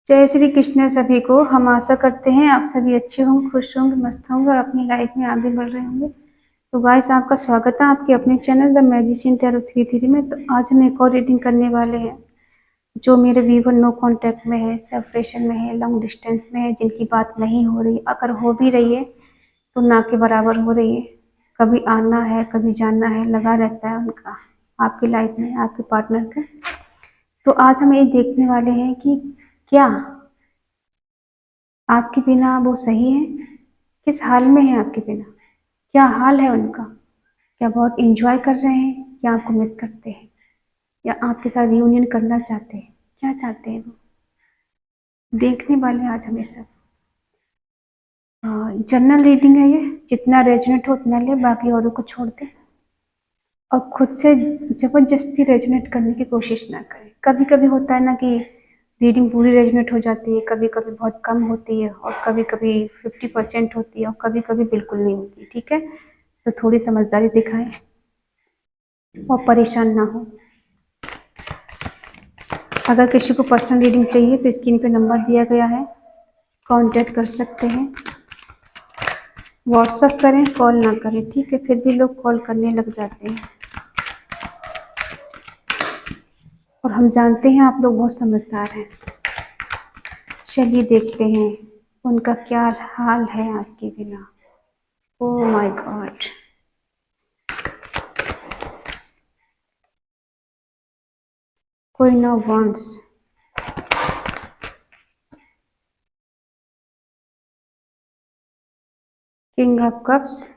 जय श्री कृष्ण सभी को। हम आशा करते हैं आप सभी अच्छे होंगे, खुश होंगे, मस्त होंगे और अपनी लाइफ में आगे बढ़ रहे होंगे। तो गाइस, आपका स्वागत है आपके अपने चैनल द मैजिशियन टैरो 33 में। तो आज हम एक और रीडिंग करने वाले हैं जो मेरे व्यूवर नो कांटेक्ट में है, सेपरेशन में है, लॉन्ग डिस्टेंस में है, जिनकी बात नहीं हो रही, अगर हो भी रही है तो ना के बराबर हो रही है। कभी आना है कभी जाना है लगा रहता है उनका आपकी लाइफ में, आपके पार्टनर का। तो आज हम ये देखने वाले हैं कि क्या आपके बिना वो सही है, किस हाल में है आपके बिना, क्या हाल है उनका, क्या बहुत इंजॉय कर रहे हैं या आपको मिस करते हैं या आपके साथ रियूनियन करना चाहते हैं, क्या चाहते हैं वो देखने वाले हैं आज हमें सब। जनरल रीडिंग है ये, जितना रेजोनेट हो उतना ले, बाकी औरों को छोड़ दे और खुद से जबरदस्ती रेजोनेट करने की कोशिश ना करें। कभी कभी होता है ना कि रीडिंग पूरी रेजोनेट हो जाती है, कभी कभी बहुत कम होती है और कभी कभी 50% होती है और कभी कभी बिल्कुल नहीं होती। ठीक है, तो थोड़ी समझदारी दिखाएं और परेशान ना हो। अगर किसी को पर्सनल रीडिंग चाहिए तो स्क्रीन पे नंबर दिया गया है, कांटेक्ट कर सकते हैं। व्हाट्सएप करें, कॉल ना करें। ठीक है, फिर भी लोग कॉल करने लग जाते हैं और हम जानते हैं आप लोग बहुत समझदार हैं। चलिए देखते हैं उनका क्या हाल है आपके बिना। Oh my God, queen of wands, king of cups,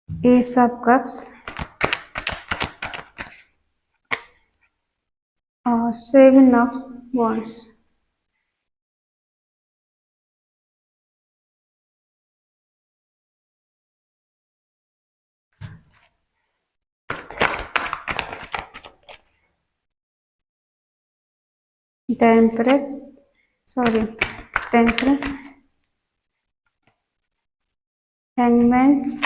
ace of cups और seven of wands. The empress, sorry, temperance, hangman,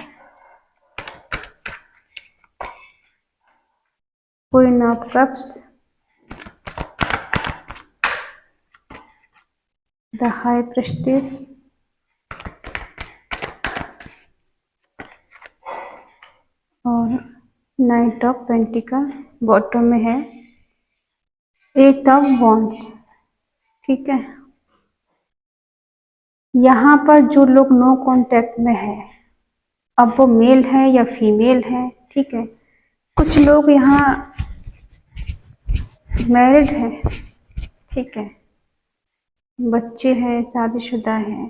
queen of cups, the high priestess और नाइट ऑफ पेंटिकल। बॉटम में है एट ऑफ वॉन्ड्स। ठीक है, यहाँ पर जो लोग नो कांटेक्ट में है, अब वो मेल है या फीमेल है, ठीक है, कुछ लोग यहाँ मैरिड है, ठीक है, बच्चे हैं, शादीशुदा हैं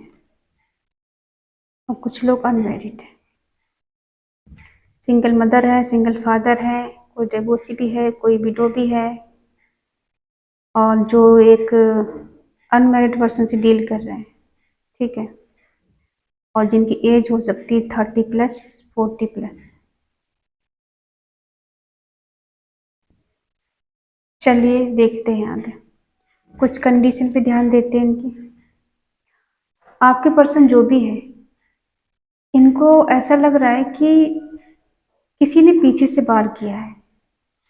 और कुछ लोग अनमैरिड है, सिंगल मदर है, सिंगल फादर है, कोई डिवोर्सी भी है, कोई विडो भी है और जो एक अनमैरिड पर्सन से डील कर रहे हैं। ठीक है, और जिनकी एज हो सकती है 30+, 40+। चलिए देखते हैं आगे, कुछ कंडीशन पे ध्यान देते हैं इनकी। आपके पर्सन जो भी है, इनको ऐसा लग रहा है कि किसी ने पीछे से वार किया है,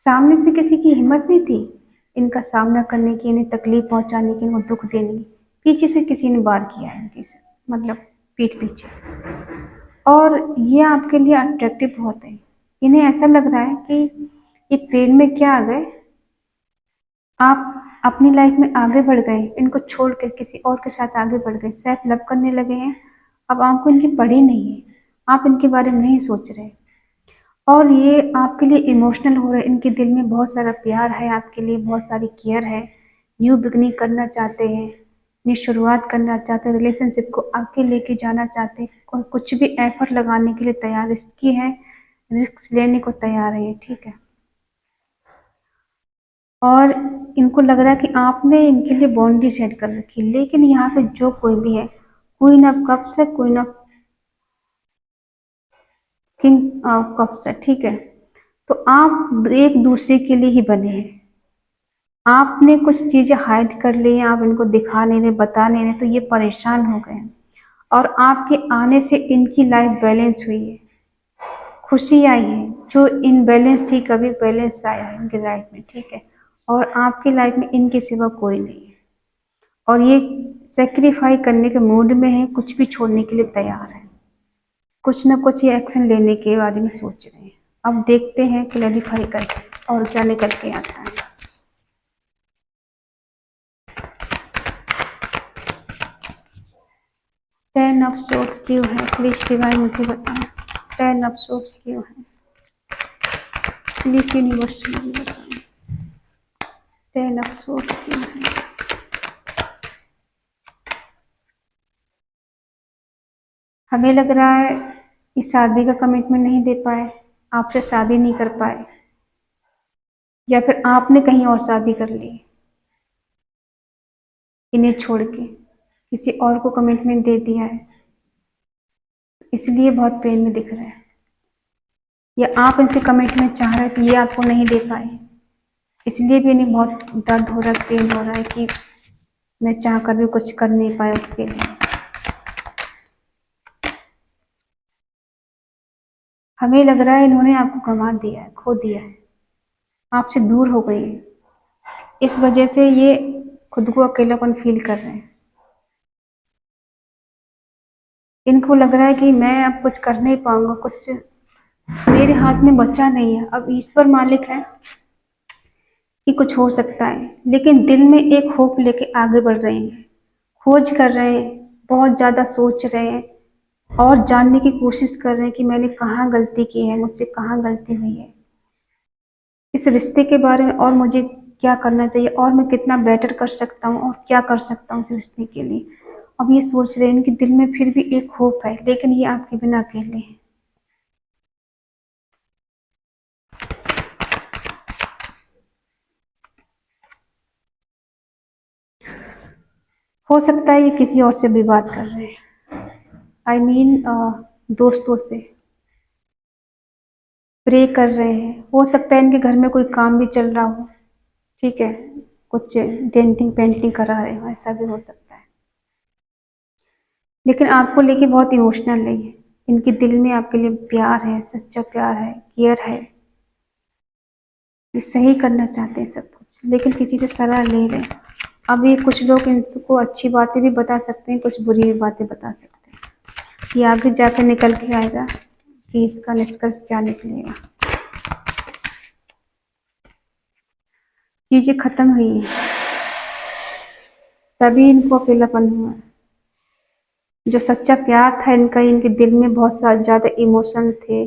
सामने से किसी की हिम्मत नहीं थी इनका सामना करने की, इन्हें तकलीफ पहुंचाने की, इनको दुख देने की। पीछे से किसी ने वार किया है इनकी से, मतलब पीठ पीछे। और ये आपके लिए अट्रैक्टिव बहुत है। इन्हें ऐसा लग रहा है कि ये प्रेम में क्या आ गए, आप अपनी लाइफ में आगे बढ़ गए, इनको छोड़ कर किसी और के साथ आगे बढ़ गए, सेल्फ लव करने लगे हैं। अब आपको इनकी पड़ी नहीं है, आप इनके बारे में नहीं सोच रहे और ये आपके लिए इमोशनल हो रहे हैं। इनके दिल में बहुत सारा प्यार है आपके लिए, बहुत सारी केयर है। न्यू बिगनिंग करना चाहते हैं, नई शुरुआत करना चाहते हैं, रिलेशनशिप को आगे लेके जाना चाहते हैं और कुछ भी एफर्ट लगाने के लिए तैयार, रिस्की है, रिस्क लेने को तैयार है। ठीक है, और इनको लग रहा है कि आपने इनके लिए बाउंड्री सेट कर रखी है। लेकिन यहाँ पे जो कोई भी है, क्वीन ऑफ कप्स है, queen of king of cups है। ठीक है, तो आप एक दूसरे के लिए ही बने हैं। आपने कुछ चीजें हाइड कर ली हैं, आप इनको दिखा नहीं रहे, बता नहीं रहे, तो ये परेशान हो गए हैं और आपके आने से इनकी लाइफ बैलेंस हुई है, खुशी आई है, जो इनबैलेंस थी कभी बैलेंस आया है इनकी लाइफ में, ठीक है। और आपकी लाइफ में इनके सिवा कोई नहीं है, और ये सेक्रीफाई करने के मूड में है, कुछ भी छोड़ने के लिए तैयार है, कुछ ना कुछ ये एक्शन लेने के बारे में सोच रहे हैं। अब देखते हैं क्लैरिफाई करके और क्या निकल के आता है। टेन ऑफ सोर्स क्यों है, प्लीज डिवाइन मुझे बताएं। टेन ऑफ सोर्स क्यों है, प्लीज यूनिवर्स मुझे बताएं। टेन ऑफ सोर्स क्यों है। हमें लग रहा है इस शादी का कमिटमेंट नहीं दे पाए, आपसे शादी नहीं कर पाए, या फिर आपने कहीं और शादी कर ली इन्हें छोड़ के, किसी और को कमिटमेंट दे दिया है, इसलिए बहुत पेन में दिख रहा है। या आप इनसे कमिटमेंट चाह रहे थे, ये आपको नहीं दे पाए, इसलिए भी इन्हें बहुत दर्द हो रहा है, पेन हो रहा है कि मैं चाह कर भी कुछ कर नहीं पाया उसके लिए। हमें लग रहा है इन्होंने आपको गंवा दिया है, खो दिया है, आपसे दूर हो गई है, इस वजह से ये खुद को अकेलापन फील कर रहे हैं। इनको लग रहा है कि मैं अब कुछ कर नहीं पाऊंगा, कुछ मेरे हाथ में बचा नहीं है। अब ईश्वर मालिक है कि कुछ हो सकता है, लेकिन दिल में एक होप लेके आगे बढ़ रहे हैं, खोज कर रहे हैं, बहुत ज़्यादा सोच रहे हैं और जानने की कोशिश कर रहे हैं कि मैंने कहाँ गलती की है, मुझसे कहाँ गलती हुई है, इस रिश्ते के बारे में, और मुझे क्या करना चाहिए, और मैं कितना बेटर कर सकता हूँ, और क्या कर सकता हूँ इस रिश्ते के लिए। अब ये सोच रहे हैं, इनके दिल में फिर भी एक होप है, लेकिन ये आपके बिना अकेले हैं। हो सकता है ये किसी और से भी बात कर रहे हैं, आई मीन दोस्तों से प्रे कर रहे हैं। हो सकता है इनके घर में कोई काम भी चल रहा हो, ठीक है, कुछ डेंटिंग पेंटिंग करा रहे हो, ऐसा भी हो सकता है। लेकिन आपको लेके बहुत इमोशनल नहीं है, इनके दिल में आपके लिए प्यार है, सच्चा प्यार है, केयर है, ये सही करना चाहते हैं सब कुछ, लेकिन किसी से सलाह ले रहे हैं। अब ये कुछ लोग इनको अच्छी बातें भी बता सकते हैं, कुछ बुरी भी बातें बता सकते हैं। ये आगे जाकर निकल के आएगा कि इसका निष्कर्ष क्या निकलेगा। चीजें खत्म हुई है, तभी इनको अकेलापन हुआ। जो सच्चा प्यार था इनका, इनके दिल में बहुत ज़्यादा इमोशन थे,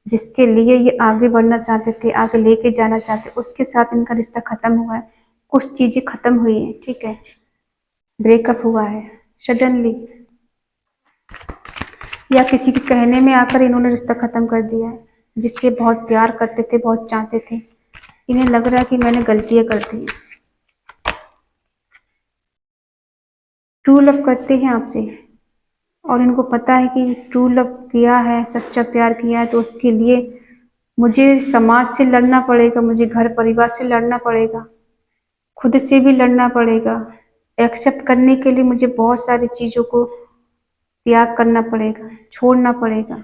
जिसके लिए ये आगे बढ़ना चाहते थे, आगे लेके जाना चाहते, उसके साथ इनका रिश्ता खत्म हुआ है। कुछ चीजें खत्म हुई हैं, ठीक है, ब्रेकअप हुआ है सडनली, या किसी के कहने में आकर इन्होंने रिश्ता खत्म कर दिया है, जिससे बहुत प्यार करते थे, बहुत चाहते थे। इन्हें लग रहा है कि मैंने गलतियां कर दी। ट्रू लव करते हैं आपसे, और इनको पता है कि ट्रू लव किया है, सच्चा प्यार किया है, तो उसके लिए मुझे समाज से लड़ना पड़ेगा, मुझे घर परिवार से लड़ना पड़ेगा, खुद से भी लड़ना पड़ेगा। एक्सेप्ट करने के लिए मुझे बहुत सारी चीज़ों को त्याग करना पड़ेगा, छोड़ना पड़ेगा।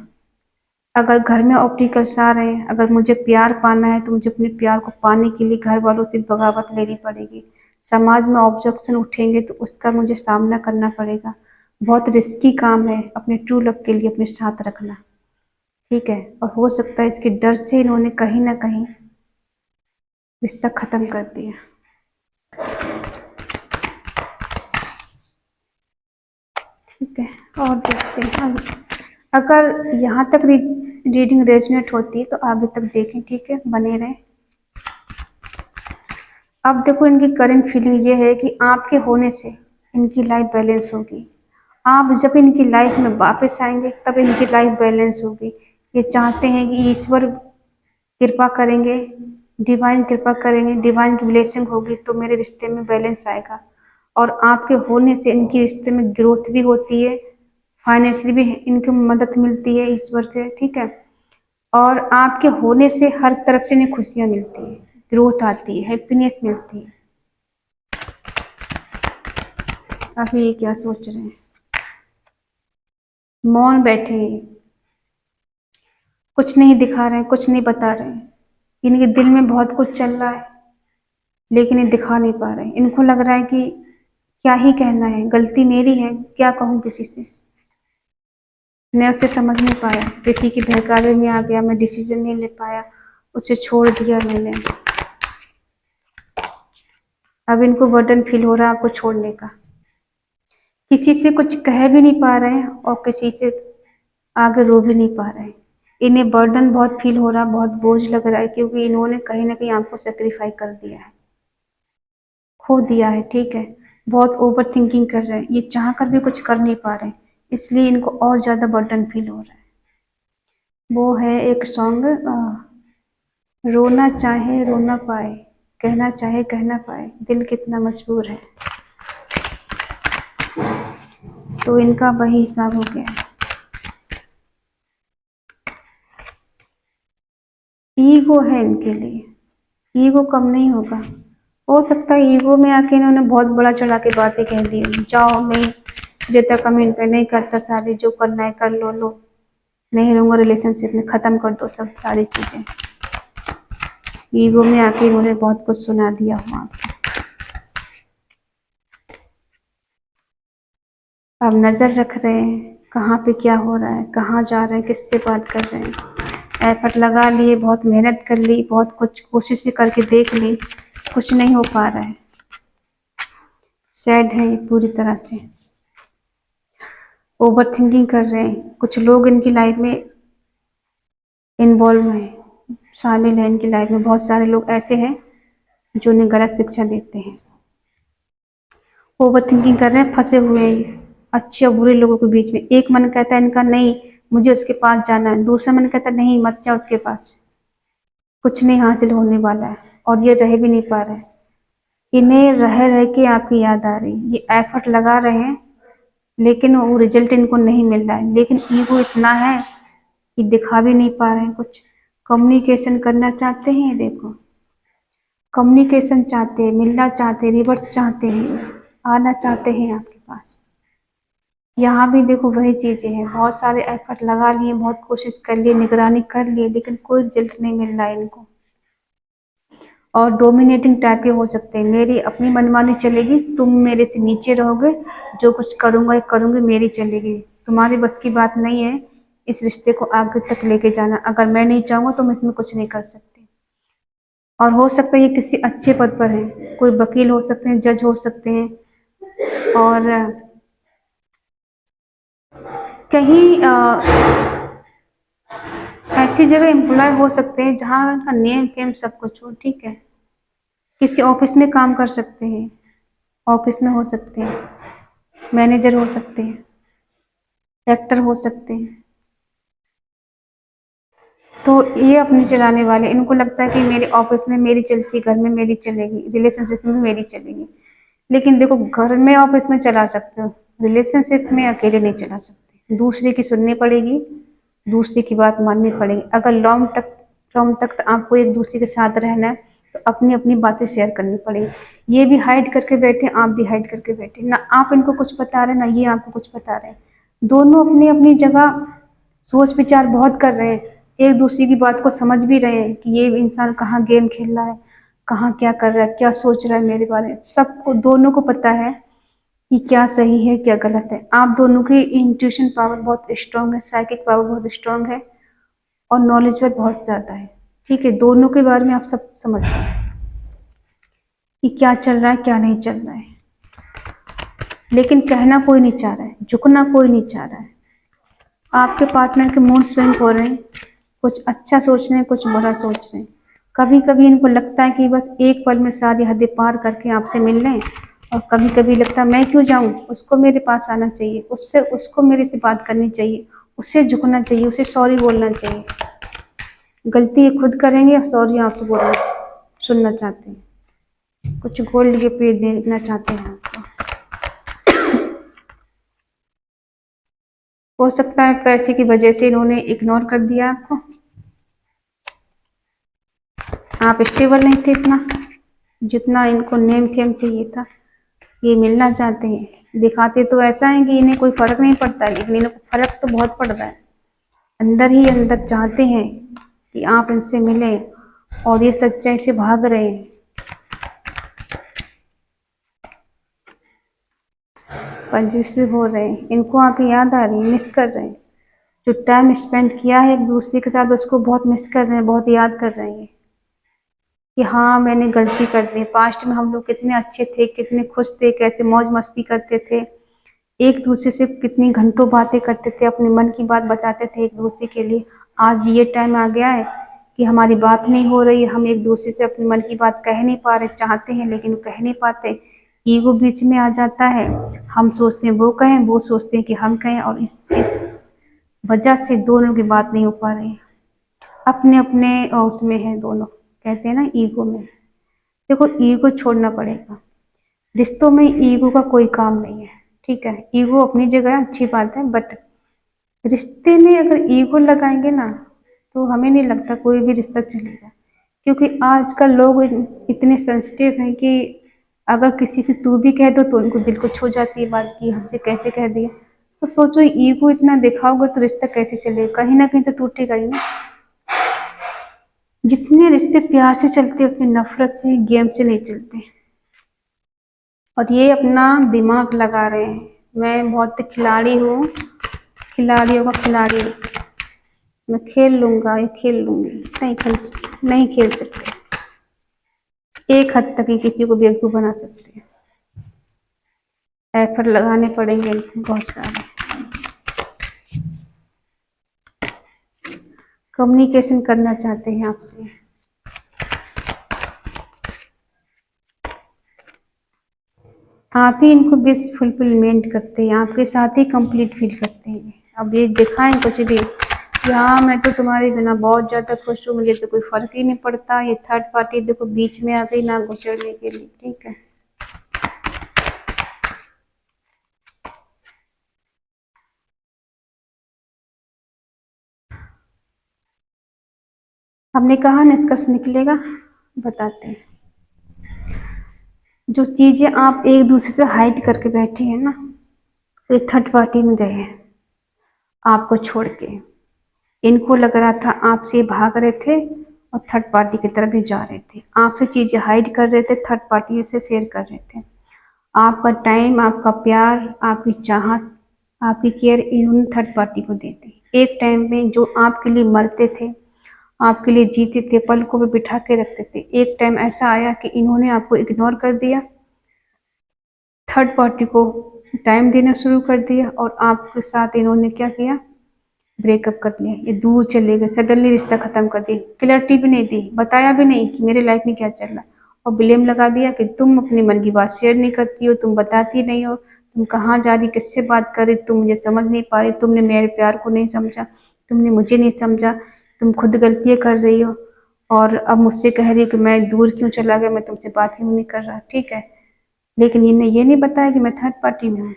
अगर घर में ऑब्स्टिकल्स आ रहे हैं, अगर मुझे प्यार पाना है, तो मुझे अपने प्यार को पाने के लिए घर वालों से बगावत लेनी पड़ेगी। समाज में ऑब्जेक्शन उठेंगे तो उसका मुझे सामना करना पड़ेगा। बहुत रिस्की काम है अपने ट्रू लव के लिए अपने साथ रखना, ठीक है। और हो सकता है इसके डर से इन्होंने कहीं ना कहीं रिश्ता खत्म कर दिया। ठीक है, और देखते हैं अगर यहाँ तक रीडिंग रेजोनेट होती है तो आगे तक देखें, ठीक है, बने रहें। अब देखो, इनकी करंट फीलिंग ये है कि आपके होने से इनकी लाइफ बैलेंस होगी। आप जब इनकी लाइफ में वापस आएंगे तब इनकी लाइफ बैलेंस होगी। ये चाहते हैं कि ईश्वर कृपा करेंगे, डिवाइन कृपा करेंगे, डिवाइन की ब्लेसिंग होगी तो मेरे रिश्ते में बैलेंस आएगा। और आपके होने से इनके रिश्ते में ग्रोथ भी होती है, फाइनेंशियली भी इनकी मदद मिलती है ईश्वर से, ठीक है। और आपके होने से हर तरफ से इन्हें खुशियाँ मिलती है, ग्रोथ आती है, हैप्पीनेस मिलती है। अभी ये क्या सोच रहे हैं, मौन बैठे हैं, कुछ नहीं दिखा रहे हैं, कुछ नहीं बता रहे हैं। इनके दिल में बहुत कुछ चल रहा है, लेकिन ये दिखा नहीं पा रहे हैं। इनको लग रहा है कि क्या ही कहना है, गलती मेरी है, क्या कहूँ किसी से। मैं उसे समझ नहीं पाया, किसी की बहकावे में आ गया, मैं डिसीजन नहीं ले पाया, उसे छोड़ दिया मैंने। अब इनको बर्डन फील हो रहा है आपको छोड़ने का। किसी से कुछ कह भी नहीं पा रहे हैं और किसी से आगे रो भी नहीं पा रहे हैं। इन्हें बर्डन बहुत फील हो रहा है, बहुत बोझ लग रहा है, क्योंकि इन्होंने कहीं ना कहीं आपको सेक्रीफाई कर दिया है, खो दिया है। ठीक है, बहुत ओवर थिंकिंग कर रहे हैं, ये चाह कर भी कुछ कर नहीं पा रहे हैं, इसलिए इनको और ज्यादा बर्डन फील हो रहा है। वो है एक सॉन्ग, रोना चाहे रो ना पाए, कहना चाहे कह ना पाए, दिल कितना मजबूर है। तो इनका वही हिसाब हो गया है। ईगो है इनके लिए, ईगो कम नहीं होगा। हो सकता है ईगो में आके इन्होंने बहुत बड़ा चढ़ा के बातें कह दी, जाओ नहीं देता कमेंट पे, नहीं करता शादी, जो करना है कर लो, लो नहीं रहूंगा रिलेशनशिप में, खत्म कर दो सब सारी चीजें। ईगो में आके इन्होंने बहुत कुछ सुना दिया हुआ। अब नजर रख रहे हैं कहाँ पे क्या हो रहा है, कहाँ जा रहे हैं, किससे बात कर रहे हैं। एफर्ट लगा लिए, बहुत मेहनत कर ली, बहुत कुछ कोशिशें करके देख ली, कुछ नहीं हो पा रहा है। सैड है ये पूरी तरह से, ओवर थिंकिंग कर रहे हैं। कुछ लोग इनकी लाइफ में इन्वॉल्व हैं, शामिल हैं इनकी लाइफ में। बहुत सारे लोग ऐसे हैं जो उन्हें गलत शिक्षा देते हैं। ओवर थिंकिंग कर रहे हैं, फंसे हुए हैं अच्छे और बुरे लोगों के बीच में। एक मन कहता है इनका नहीं मुझे उसके पास जाना है, दूसरा मन कहता है नहीं मत जाओ उसके पास, कुछ नहीं हासिल होने वाला है, और ये रह भी नहीं पा रहे। इन्हें रह रह के आपकी याद आ रही, ये एफर्ट लगा रहे हैं लेकिन वो रिजल्ट इनको नहीं मिल रहा है। लेकिन ईगो इतना है कि दिखा भी नहीं पा रहे हैं कुछ। कम्युनिकेशन करना चाहते हैं, देखो कम्युनिकेशन चाहते हैं, मिलना चाहते हैं, रिवर्स चाहते हैं, आना चाहते हैं आपके पास। यहाँ भी देखो वही चीजें हैं, बहुत सारे एफर्ट लगा लिए, बहुत कोशिश कर लिए, निगरानी कर लिए, लेकिन कोई रिजल्ट नहीं मिल रहा है इनको। और डोमिनेटिंग टाइप के हो सकते हैं, मेरी अपनी मनमानी चलेगी, तुम मेरे से नीचे रहोगे, जो कुछ करूंगा या करूंगी मेरी चलेगी, तुम्हारी बस की बात नहीं है इस रिश्ते को आगे तक लेके जाना। अगर मैं नहीं चाहूंगा तो मैं इसमें कुछ नहीं कर सकती। और हो सकता है ये किसी अच्छे पद पर है, कोई वकील हो सकते हैं, जज हो सकते हैं, और कहीं ऐसी जगह एम्प्लॉय हो सकते हैं जहाँ उनका नेम फेम सब कुछ हो। ठीक है, किसी ऑफिस में काम कर सकते हैं, ऑफिस में हो सकते हैं, मैनेजर हो सकते हैं, एक्टर हो सकते हैं। तो ये अपने चलाने वाले, इनको लगता है कि मेरे ऑफिस में मेरी चलती, घर में मेरी चलेगी, रिलेशनशिप में मेरी चलेगी। लेकिन देखो घर में ऑफिस में चला सकते हो, रिलेशनशिप में अकेले नहीं चला सकते, दूसरे की सुननी पड़ेगी, दूसरे की बात माननी पड़ेगी। अगर लॉन्ग तक आपको एक दूसरे के साथ रहना है तो अपनी अपनी बातें शेयर करनी पड़ेगी। ये भी हाइड करके बैठे, आप भी हाइड करके बैठे, ना आप इनको कुछ बता रहे ना ये आपको कुछ बता रहे हैं। दोनों अपनी अपनी जगह सोच विचार बहुत कर रहे हैं, एक दूसरे की बात को समझ भी रहे हैं कि ये इंसान कहाँ गेम खेल रहा है, कहाँ क्या कर रहा है, क्या सोच रहा है मेरे बारे में। सबको, दोनों को पता है कि क्या सही है क्या गलत है। आप दोनों की इंट्यूशन पावर बहुत स्ट्रांग है, साइकिक पावर बहुत स्ट्रांग है, और नॉलेज पर बहुत ज्यादा है। ठीक है, दोनों के बारे में आप सब समझते हैं कि क्या चल रहा है क्या नहीं चल रहा है। लेकिन कहना कोई नहीं चाह रहा है, झुकना कोई नहीं चाह रहा है। आपके पार्टनर के मूड स्विंग हो रहे हैं, कुछ अच्छा सोच रहे हैं, कुछ बुरा सोच रहे हैं। कभी कभी इनको लगता है कि बस एक पल में सारी हदें पार करके आपसे मिल लें, और कभी कभी लगता है मैं क्यों जाऊं, उसको मेरे पास आना चाहिए, उससे उसको मेरे से बात करनी चाहिए, उसे झुकना चाहिए, उसे सॉरी बोलना चाहिए। गलती ये खुद करेंगे और सॉरी आपसे बोलना सुनना चाहते हैं, कुछ गोल्ड गिफ्ट देना चाहते हैं आपको। हो सकता है पैसे की वजह से इन्होंने इग्नोर कर दिया आपको, आप स्टेबल नहीं थे इतना जितना इनको नेम फेम चाहिए था। ये मिलना चाहते हैं, दिखाते तो ऐसा है कि इन्हें कोई फर्क नहीं पड़ता है, लेकिन इन्हें फर्क तो बहुत पड़ रहा है। अंदर ही अंदर चाहते हैं कि आप इनसे मिलें और ये सच्चाई से भाग रहे हैं। पजेसिव हो रहे हैं, इनको आप याद आ रही है, मिस कर रहे हैं। जो टाइम स्पेंड किया है एक दूसरे के साथ उसको बहुत मिस कर रहे हैं, बहुत याद कर रहे हैं कि हाँ मैंने गलती कर दी। पास्ट में हम लोग कितने अच्छे थे, कितने खुश थे, कैसे मौज मस्ती करते थे, एक दूसरे से कितनी घंटों बातें करते थे, अपने मन की बात बताते थे एक दूसरे के लिए। आज ये टाइम आ गया है कि हमारी बात नहीं हो रही, हम एक दूसरे से अपने मन की बात कह नहीं पा रहे, चाहते हैं लेकिन कह नहीं पाते। ईगो बीच में आ जाता है, हम सोचते हैं वो कहें, वो सोचते हैं कि हम कहें, और इस वजह से दोनों की बात नहीं हो पा रही। अपने अपने उसमें है दोनों, कहते हैं ना ईगो में। देखो ईगो छोड़ना पड़ेगा, रिश्तों में ईगो का कोई काम नहीं है, ठीक है। ईगो अपनी जगह अच्छी बात है, बट रिश्ते में अगर ईगो लगाएंगे ना तो हमें नहीं लगता कोई भी रिश्ता चलेगा। क्योंकि आजकल लोग इतने सेंसिटिव हैं कि अगर किसी से तू भी कह दो तो उनको दिल को छू जाती है बात की, हमसे कैसे कह दिया। तो सोचो ईगो इतना दिखाओगे तो रिश्ता कैसे चलेगा, कहीं ना कहीं तो टूटेगा ही ना। जितने रिश्ते प्यार से चलते उतने नफरत से, गेम से नहीं चलते। और ये अपना दिमाग लगा रहे हैं, मैं बहुत खिलाड़ी हूँ, खिलाड़ियों का खिलाड़ी, मैं खेल लूंगा या खेल लूंगी। नहीं खेल सकते। एक हद तक ही किसी को बेवकूफ बना सकते हैं, एफर्ट लगाने पड़ेंगे बहुत सारे। कम्युनिकेशन करना चाहते हैं आपसे, आप ही इनको विश फुलफिलमेंट करते हैं, आपके साथ ही कंप्लीट फील करते हैं। अब ये दिखाएं कुछ भी कि हाँ मैं तो तुम्हारे बिना बहुत ज्यादा खुश हूँ, मुझे तो कोई फर्क ही नहीं पड़ता। ये थर्ड पार्टी देखो बीच में आ गई ना घुसड़ने के लिए, ठीक है। हमने कहा निष्कर्ष निकलेगा, बताते हैं। जो चीजें आप एक दूसरे से हाइड करके बैठे हैं ना, तो ये थर्ड पार्टी में गए हैं आपको छोड़ के। इनको लग रहा था आपसे भाग रहे थे और थर्ड पार्टी की तरफ भी जा रहे थे, आपसे चीजें हाइड कर रहे थे, थर्ड पार्टी से शेयर कर रहे थे। आपका टाइम, आपका प्यार, आपकी चाहत, आपकी केयर इन्होंने थर्ड पार्टी को दे दी। एक टाइम में जो आपके लिए मरते थे, आपके लिए जीते थे, पलकों पे बिठा के रखते थे, एक टाइम ऐसा आया कि इन्होंने आपको इग्नोर कर दिया, थर्ड पार्टी को टाइम देना शुरू कर दिया, और आपके साथ इन्होंने क्या किया, ब्रेकअप कर लिया। ये दूर चले गए, सडनली रिश्ता खत्म कर दिया, क्लैरिटी भी नहीं दी, बताया भी नहीं कि मेरे लाइफ में क्या चल रहा, और ब्लेम लगा दिया कि तुम अपने मन की बात शेयर नहीं करती हो, तुम बताती नहीं हो, तुम कहाँ जा रही, किससे बात कर रही, तुम मुझे समझ नहीं पा रही, तुमने मेरे प्यार को नहीं समझा, तुमने मुझे नहीं समझा, तुम खुद गलतियाँ कर रही हो, और अब मुझसे कह रही हो कि मैं दूर क्यों चला गया, मैं तुमसे बात क्यों नहीं कर रहा, ठीक है। लेकिन इन्हें ये नहीं बताया कि मैं थर्ड पार्टी में हूँ,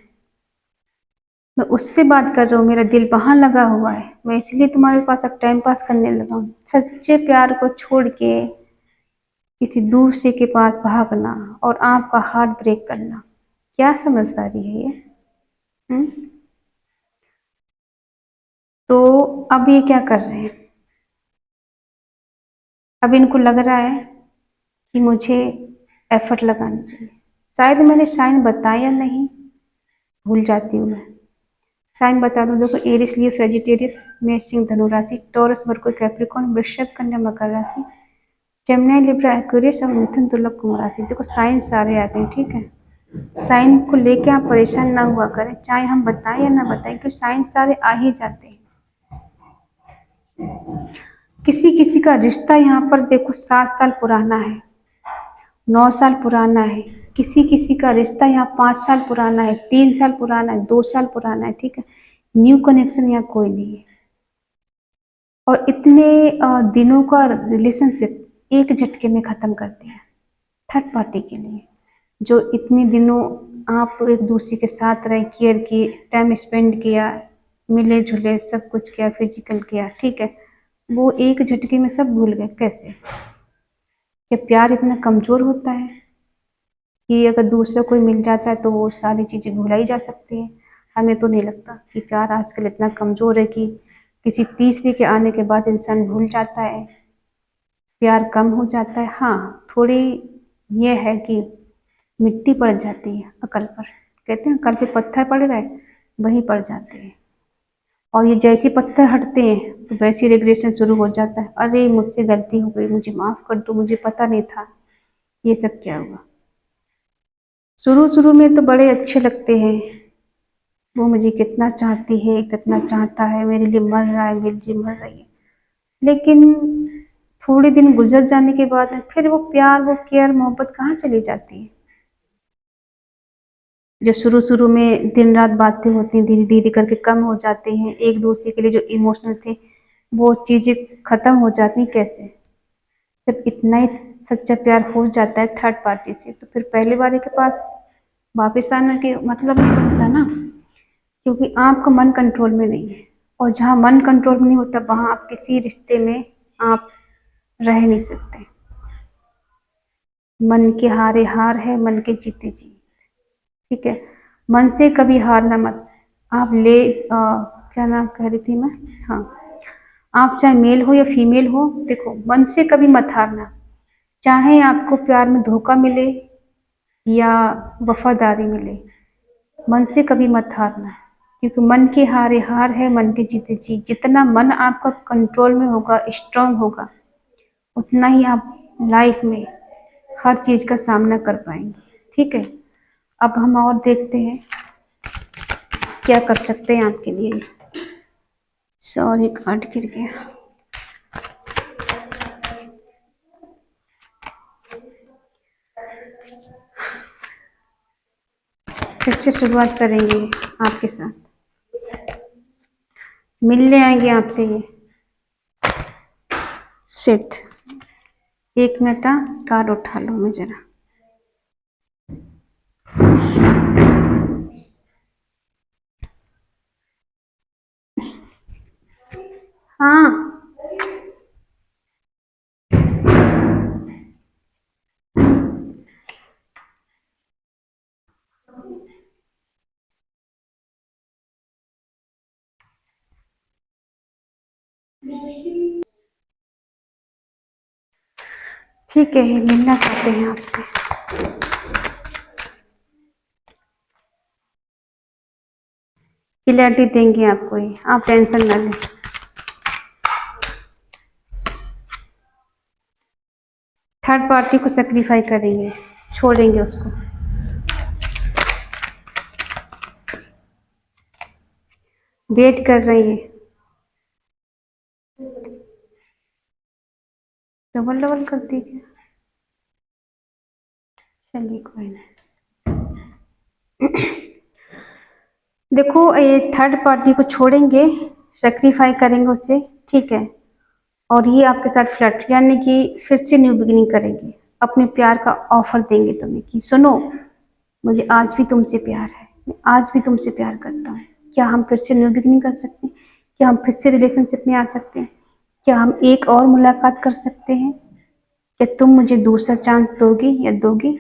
मैं उससे बात कर रहा हूँ, मेरा दिल वहां लगा हुआ है, मैं इसलिए तुम्हारे पास अब टाइम पास करने लगा हूँ। सच्चे प्यार को छोड़ के किसी दूसरे के पास भागना और आपका हार्ट ब्रेक करना, क्या समझदारी है ये? हुँ? तो अब ये क्या कर रहे हैं, अब इनको लग रहा है कि मुझे एफर्ट लगाना चाहिए। शायद मैंने साइन बताया नहीं, भूल जाती हूँ मैं। साइन बता दूं, देखो एरिस लियो सेजिटेरियस, मेष सिंह धनु राशि, टॉरस वर्गो कैप्रिकॉर्न, वृषभ कन्या मकर राशि, जेमिनी लिब्रा एक्वेरियस और मिथुन तुला कुंभ राशि। देखो साइन सारे आते हैं, ठीक है। साइन को लेके आप परेशान ना हुआ करें, चाहे हम बताएं या ना बताएं, क्योंकि साइन सारे आ ही जाते हैं। किसी किसी का रिश्ता यहाँ पर देखो 7 साल पुराना है, 9 साल पुराना है, किसी किसी का रिश्ता यहाँ 5 साल पुराना है, 3 साल पुराना है, 2 साल पुराना है, ठीक है। न्यू कनेक्शन यहाँ कोई नहीं है। और इतने दिनों का रिलेशनशिप एक झटके में खत्म कर दिया थर्ड पार्टी के लिए। जो इतने दिनों आप एक दूसरे के साथ रहे, केयर की, टाइम स्पेंड किया, मिले जुले, सब कुछ किया, फिजिकल किया, ठीक है, वो एक झटके में सब भूल गए। कैसे? क्या प्यार इतना कमजोर होता है कि अगर दूसरा कोई मिल जाता है तो वो सारी चीजें भुलाई जा सकती है? हमें तो नहीं लगता कि प्यार आजकल इतना कमजोर है कि किसी तीसरे के आने के बाद इंसान भूल जाता है, प्यार कम हो जाता है। हाँ, थोड़ी ये है कि मिट्टी पड़ जाती है अकल पर, कहते हैं अकल पे पत्थर पड़ गए, वहीं पड़ जाते हैं। और ये जैसे पत्थर हटते हैं तो वैसी रिग्रेशन शुरू हो जाता है, अरे मुझसे गलती हो गई, मुझे माफ कर दो, मुझे पता नहीं था ये सब क्या हुआ। शुरू शुरू में तो बड़े अच्छे लगते हैं, वो मुझे कितना चाहती है, कितना चाहता है, मेरे लिए मर रहा है, मेरे लिए मर रही है। लेकिन थोड़े दिन गुजर जाने के बाद फिर वो प्यार, वो केयर, मोहब्बत कहाँ चली जाती है। जो शुरू शुरू में दिन रात बातें होती हैं, धीरे धीरे करके कम हो जाते हैं, एक दूसरे के लिए जो इमोशनल थे वो चीजें खत्म हो जाती हैं। कैसे? जब इतना ही सच्चा प्यार हो जाता है थर्ड पार्टी से, तो फिर पहले वाले के पास वापस आना के मतलब नहीं बनता ना, क्योंकि आपका मन कंट्रोल में नहीं है। और जहाँ मन कंट्रोल में नहीं होता वहां आप किसी रिश्ते में आप रह नहीं सकते। मन के हारे हार है, मन के जीते जी। ठीक है, मन से कभी हारना मत। आप क्या नाम कह रही थी मैं, हाँ, आप चाहे मेल हो या फीमेल हो, देखो मन से कभी मत हारना। चाहे आपको प्यार में धोखा मिले या वफादारी मिले, मन से कभी मत हारना, क्योंकि मन के हारे हार है, मन के जीते जीत। जितना मन आपका कंट्रोल में होगा, स्ट्रांग होगा, उतना ही आप लाइफ में हर चीज का सामना कर पाएंगे। ठीक है, अब हम और देखते हैं क्या कर सकते हैं आपके लिए। सॉरी, कार्ड गिर गया। फिर से शुरुआत करेंगे आपके साथ, मिलने आएंगे आपसे ये सेट। एक मिनट, कार्ड उठा लो मैं जरा। हाँ, ठीक है, मिलना चाहते हैं आपसे। क्लैरिटी देंगे आपको ये, आप टेंशन ना लें। थर्ड पार्टी को सेक्रीफाई करेंगे, छोड़ेंगे उसको। वेट कर रही है, डबल डबल कर दी क्या? चलिए कोई नहीं। देखो, ये थर्ड पार्टी को छोड़ेंगे, सेक्रीफाई करेंगे उससे, ठीक है। और ये आपके साथ फ्लर्ट यानी कि फिर से न्यू बिगिनिंग करेंगे, अपने प्यार का ऑफर देंगे तुम्हें कि सुनो, मुझे आज भी तुमसे प्यार है, मैं आज भी तुमसे प्यार करता हूँ। क्या हम फिर से न्यू बिगिनिंग कर सकते हैं? क्या हम फिर से रिलेशनशिप में आ सकते हैं? क्या हम एक और मुलाकात कर सकते हैं? क्या तुम मुझे दूसरा चांस दोगी या दोगी?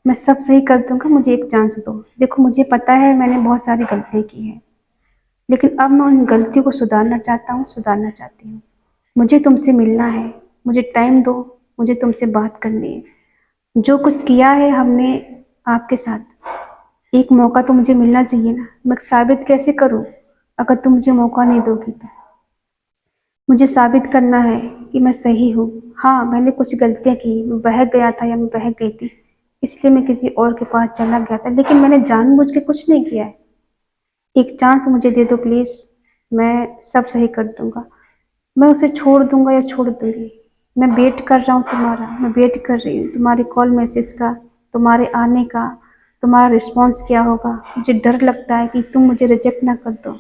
मैं सब सही कर दूंगा, मुझे एक चांस दो। देखो, मुझे पता है मैंने बहुत सारी गलतियां की है, लेकिन अब मैं उन गलतियों को सुधारना चाहता हूँ, सुधारना चाहती हूँ। मुझे तुमसे मिलना है, मुझे टाइम दो, मुझे तुमसे बात करनी है। जो कुछ किया है हमने आपके साथ, एक मौका तो मुझे मिलना चाहिए ना। मैं साबित कैसे करूं अगर तुम मुझे मौका नहीं दोगी तो? मुझे साबित करना है कि मैं सही हूँ। हाँ, मैंने कुछ गलतियां की, मैं बहक गया था या मैं बहक गई थी, इसलिए मैं किसी और के पास चला गया था, लेकिन मैंने जानबूझ के कुछ नहीं किया है। एक चांस मुझे दे दो प्लीज, मैं सब सही कर दूंगा। मैं उसे छोड़ दूंगा या छोड़ दूंगी, मैं वेट कर रहा हूँ तुम्हारा, मैं वेट कर रही हूँ तुम्हारी कॉल मैसेज का, तुम्हारे आने का, तुम्हारा रिस्पॉन्स क्या होगा। मुझे डर लगता है कि तुम मुझे रिजेक्ट ना कर दो,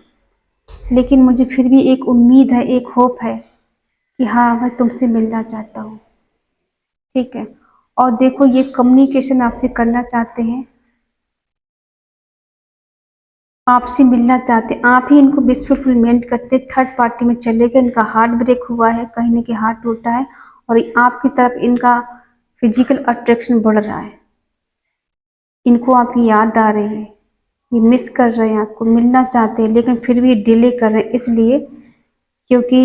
लेकिन मुझे फिर भी एक उम्मीद है, एक होप है कि हाँ, मैं तुमसे मिलना चाहता हूँ। ठीक है, और देखो, ये कम्युनिकेशन आपसे करना चाहते हैं, आपसे मिलना चाहते हैं, आप ही इनको विश फुलफिलमेंट करते। थर्ड पार्टी में चले गए, इनका हार्ट ब्रेक हुआ है, कहीं ना कहीं हार्ट टूटा है, और आपकी तरफ इनका फिजिकल अट्रैक्शन बढ़ रहा है। इनको आपकी याद आ रही है, ये मिस कर रहे हैं, आपको मिलना चाहते हैं, लेकिन फिर भी डिले कर रहे हैं, इसलिए क्योंकि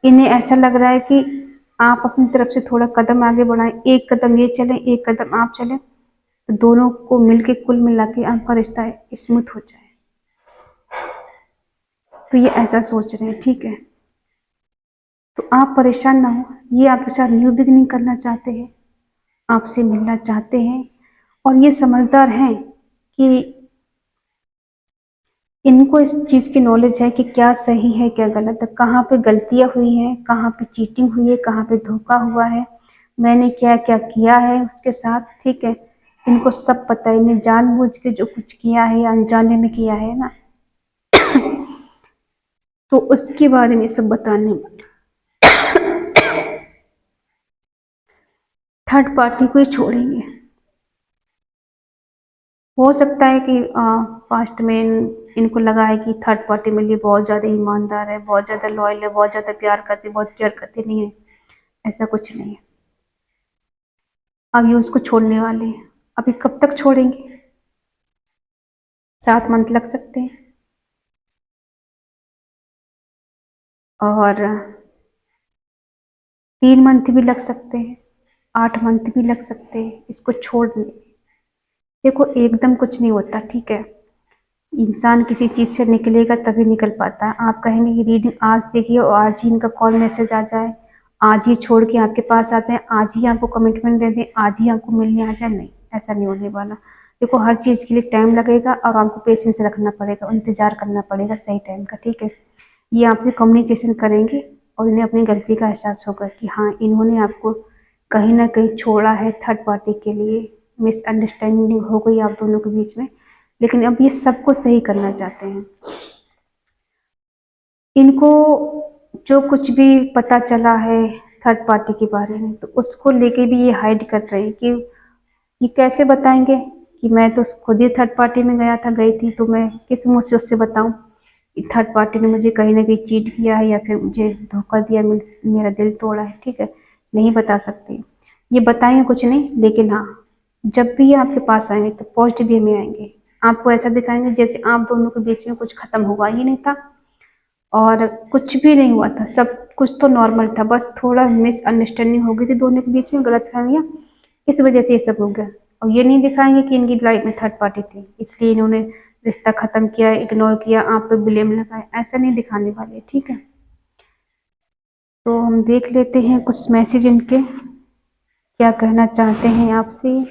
इन्हें ऐसा लग रहा है कि आप अपनी तरफ से थोड़ा कदम आगे बढ़ाएं, एक कदम ये चलें, एक कदम आप चलें, तो दोनों को मिलके कुल मिला के आपका रिश्ता स्मूथ हो जाए। तो ये ऐसा सोच रहे हैं, ठीक है। तो आप परेशान ना हो, ये आपके साथ न्यू बिगिनिंग करना चाहते हैं, आपसे मिलना चाहते हैं, और ये समझदार हैं कि इनको इस चीज़ की नॉलेज है कि क्या सही है क्या गलत है, कहाँ पे गलतियाँ हुई हैं, कहाँ पे चीटिंग हुई है, कहाँ पे धोखा हुआ है, मैंने क्या क्या किया है उसके साथ, ठीक है। इनको सब पता है, इन्हें जानबूझ के जो कुछ किया है या अनजाने में किया है ना, तो उसके बारे में सब बताने वाले। थर्ड पार्टी को ही छोड़ेंगे। हो सकता है कि पास्ट में इनको लगा है कि थर्ड पार्टी मेरे लिए बहुत ज़्यादा ईमानदार है, बहुत ज़्यादा लॉयल है, बहुत ज़्यादा प्यार करती है, बहुत केयर करती, नहीं है, ऐसा कुछ नहीं है। अब ये उसको छोड़ने वाले हैं। अभी कब तक छोड़ेंगे? 7 मंथ लग सकते हैं, और 3 मंथ भी लग सकते हैं, 8 मंथ भी लग सकते हैं इसको छोड़ने। देखो, एकदम कुछ नहीं होता, ठीक है। इंसान किसी चीज़ से निकलेगा तभी निकल पाता है। आप कहेंगे कि रीडिंग आज देखिए और आज ही इनका कॉल मैसेज आ जाए, आज ही छोड़ के आपके पास आ जाए, आज ही आपको कमिटमेंट दे दें, आज ही आपको मिलने आ जाए, नहीं, ऐसा नहीं होने वाला। देखो, हर चीज़ के लिए टाइम लगेगा और आपको पेशेंस रखना पड़ेगा, इंतजार करना पड़ेगा सही टाइम का, ठीक है। ये आपसे कम्युनिकेशन करेंगे और इन्हें अपनी गलती का एहसास होगा कि हाँ, इन्होंने आपको कहीं ना कहीं छोड़ा है थर्ड पार्टी के लिए, मिसअंडरस्टैंडिंग हो गई आप दोनों के बीच में, लेकिन अब ये सबको सही करना चाहते हैं। इनको जो कुछ भी पता चला है थर्ड पार्टी के बारे में, तो उसको लेके भी ये हाइड कर रहे हैं कि ये कैसे बताएंगे कि मैं तो खुद ही थर्ड पार्टी में गई थी, तो मैं किस मुंह से उससे बताऊं कि थर्ड पार्टी ने मुझे कहीं ना कहीं चीट किया है या फिर मुझे धोखा दिया, मेरा दिल तोड़ा है, ठीक है। नहीं बता सकते, ये बताएंगे कुछ नहीं, लेकिन हाँ, जब भी ये आपके पास आएंगे तो पॉजिटिव वे में आएंगे। आपको ऐसा दिखाएंगे जैसे आप दोनों के बीच में कुछ खत्म हुआ ही नहीं था और कुछ भी नहीं हुआ था, सब कुछ तो नॉर्मल था, बस थोड़ा मिसअंडरस्टैंडिंग हो गई थी दोनों के बीच में, गलतफहमियां, इस वजह से ये सब हो गया। और ये नहीं दिखाएंगे कि इनकी लाइफ में थर्ड पार्टी थी इसलिए इन्होंने रिश्ता खत्म किया, इग्नोर किया, आप पे ब्लेम लगाए, ऐसा नहीं दिखाने वाले, ठीक है। तो हम देख लेते हैं कुछ मैसेज इनके क्या कहना चाहते हैं आपसे।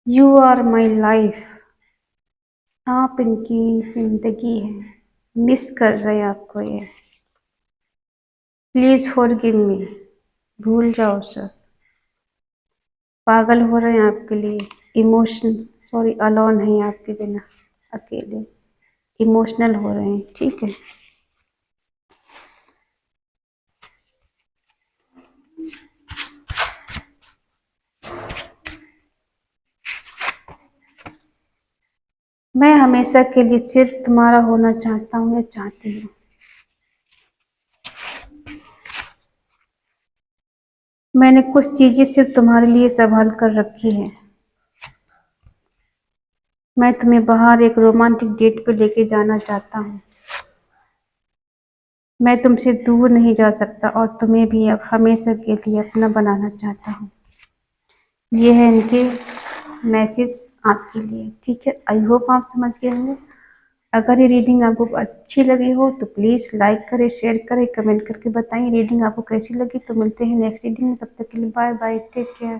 यू आर माई लाइफ, आप इनकी जिंदगी है, मिस कर रहे हैं आपको ये, प्लीज फॉरगिव मी, भूल जाओ सर, पागल हो रहे हैं आपके लिए, इमोशन सॉरी अलोन है आपके बिना, अकेले इमोशनल हो रहे हैं, ठीक है। मैं हमेशा के लिए सिर्फ तुम्हारा होना चाहता हूँ या चाहती हूँ। मैंने कुछ चीजें सिर्फ तुम्हारे लिए संभाल कर रखी हैं। मैं तुम्हें बाहर एक रोमांटिक डेट पर लेके जाना चाहता हूँ। मैं तुमसे दूर नहीं जा सकता और तुम्हें भी अब हमेशा के लिए अपना बनाना चाहता हूँ। ये है इनके मैसेज आपके लिए, ठीक है। आई होप आप समझ गए होंगे। अगर ये रीडिंग आपको अच्छी लगी हो तो प्लीज़ लाइक करें, शेयर करें, कमेंट करके बताएं रीडिंग आपको कैसी लगी। तो मिलते हैं नेक्स्ट रीडिंग में, तब तक के लिए बाय बाय, टेक केयर।